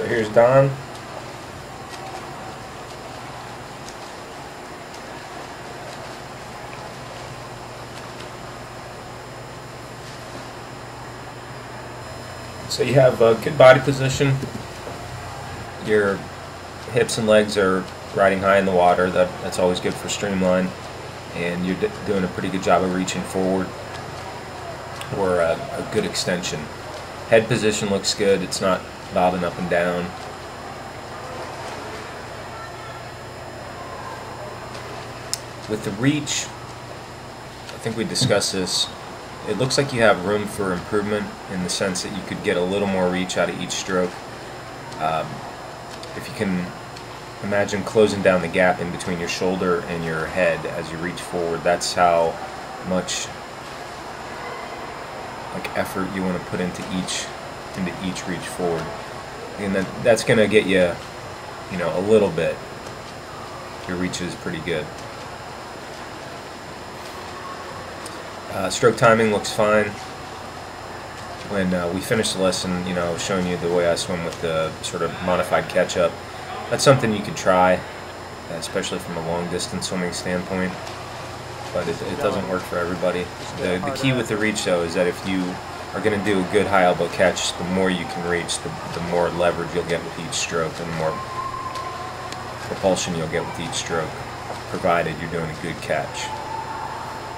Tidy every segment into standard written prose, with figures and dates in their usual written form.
here's Don. So you have a good body position. Your hips and legs are riding high in the water. That's always good for streamline. And you're doing a pretty good job of reaching forward, or a good extension. Head position looks good. It's not bobbing up and down. With the reach, I think we discussed this. It looks like you have room for improvement in the sense that you could get a little more reach out of each stroke. If you can imagine closing down the gap in between your shoulder and your head as you reach forward, that's how much effort you want to put into each reach forward, and that's going to get you, a little bit. Your reach is pretty good. Stroke timing looks fine. When we finished the lesson, I was showing you the way I swim with the sort of modified catch-up. That's something you could try, especially from a long-distance swimming standpoint, but it doesn't work for everybody. The key with the reach, though, is that if you are going to do a good high elbow catch, the more you can reach, the more leverage you'll get with each stroke, and the more propulsion you'll get with each stroke, provided you're doing a good catch.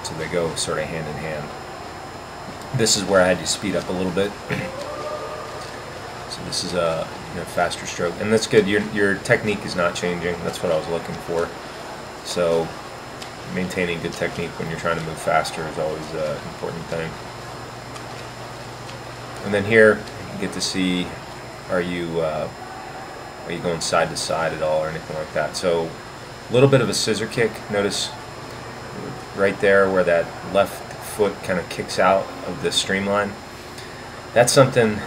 So they go sort of hand in hand. This is where I had to speed up a little bit. So this is a faster stroke, and that's good. Your technique is not changing. That's what I was looking for. So maintaining good technique when you're trying to move faster is always an important thing. And then here you get to see, are you going side to side at all or anything like that. So a little bit of a scissor kick. Notice right there where that left foot kind of kicks out of the streamline. That's something,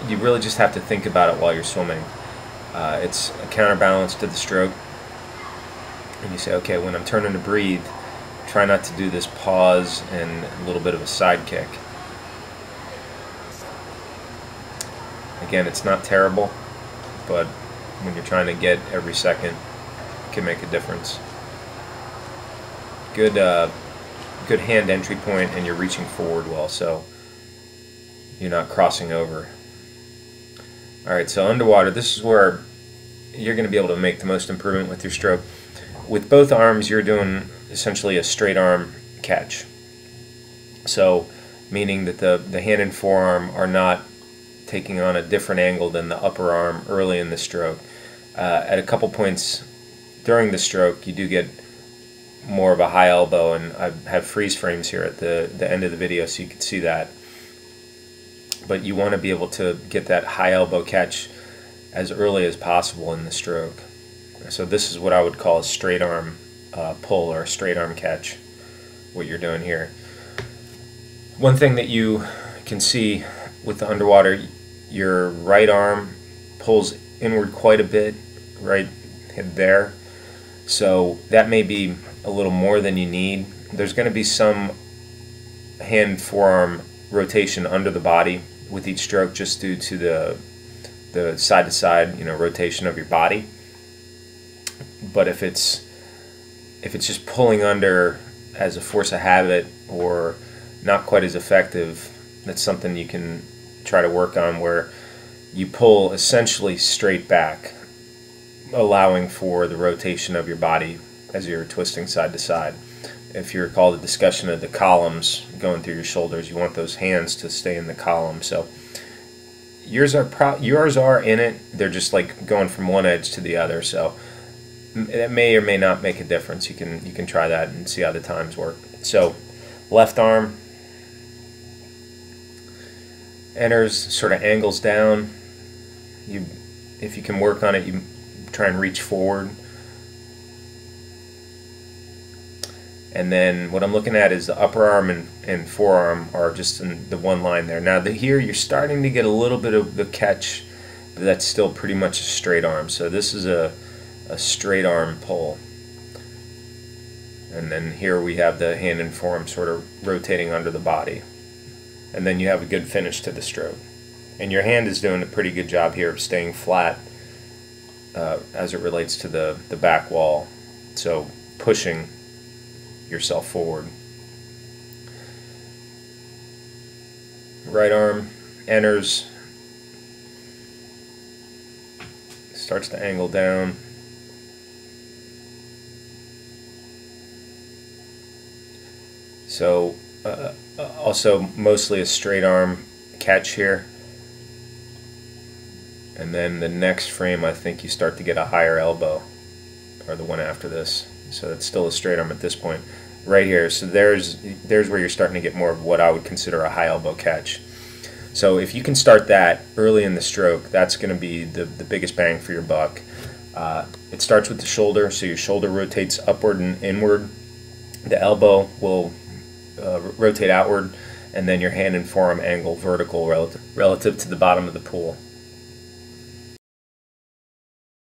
you really just have to think about it while you're swimming. It's a counterbalance to the stroke. And you say, okay, when I'm turning to breathe, try not to do this pause and a little bit of a side kick. Again, it's not terrible, but when you're trying to get every second, it can make a difference. Good hand entry point, and you're reaching forward well, so you're not crossing over. Alright, so underwater, this is where you're going to be able to make the most improvement with your stroke. With both arms, you're doing essentially a straight arm catch. So, meaning that the hand and forearm are not taking on a different angle than the upper arm early in the stroke. At a couple points during the stroke, you do get more of a high elbow, and I have freeze frames here at the end of the video so you can see that. But you want to be able to get that high elbow catch as early as possible in the stroke. So this is what I would call a straight arm pull, or a straight arm catch, what you're doing here. One thing that you can see with the underwater, your right arm pulls inward quite a bit right there. So that may be a little more than you need. There's going to be some hand forearm rotation under the body with each stroke, just due to the side to side rotation of your body. But if it's just pulling under as a force of habit, or not quite as effective, that's something you can try to work on, where you pull essentially straight back, allowing for the rotation of your body as you're twisting side to side. If you recall the discussion of the columns going through your shoulders, you want those hands to stay in the column. So yours are in it. They're just like going from one edge to the other. So it may or may not make a difference. You can try that and see how the times work. So left arm enters, sort of angles down. If you can work on it, you try and reach forward. And then what I'm looking at is the upper arm and forearm are just in the one line there. Now here you're starting to get a little bit of the catch, but that's still pretty much a straight arm. So this is a straight arm pull. And then here we have the hand and forearm sort of rotating under the body. And then you have a good finish to the stroke. And your hand is doing a pretty good job here of staying flat as it relates to the back wall. So pushing yourself forward. Right arm enters, starts to angle down. So also mostly a straight arm catch here. And then the next frame, I think you start to get a higher elbow, or the one after this. So it's still a straight arm at this point. Right here, so there's where you're starting to get more of what I would consider a high elbow catch. So if you can start that early in the stroke, that's going to be the biggest bang for your buck. It starts with the shoulder, so your shoulder rotates upward and inward. The elbow will rotate outward, and then your hand and forearm angle vertical relative to the bottom of the pool.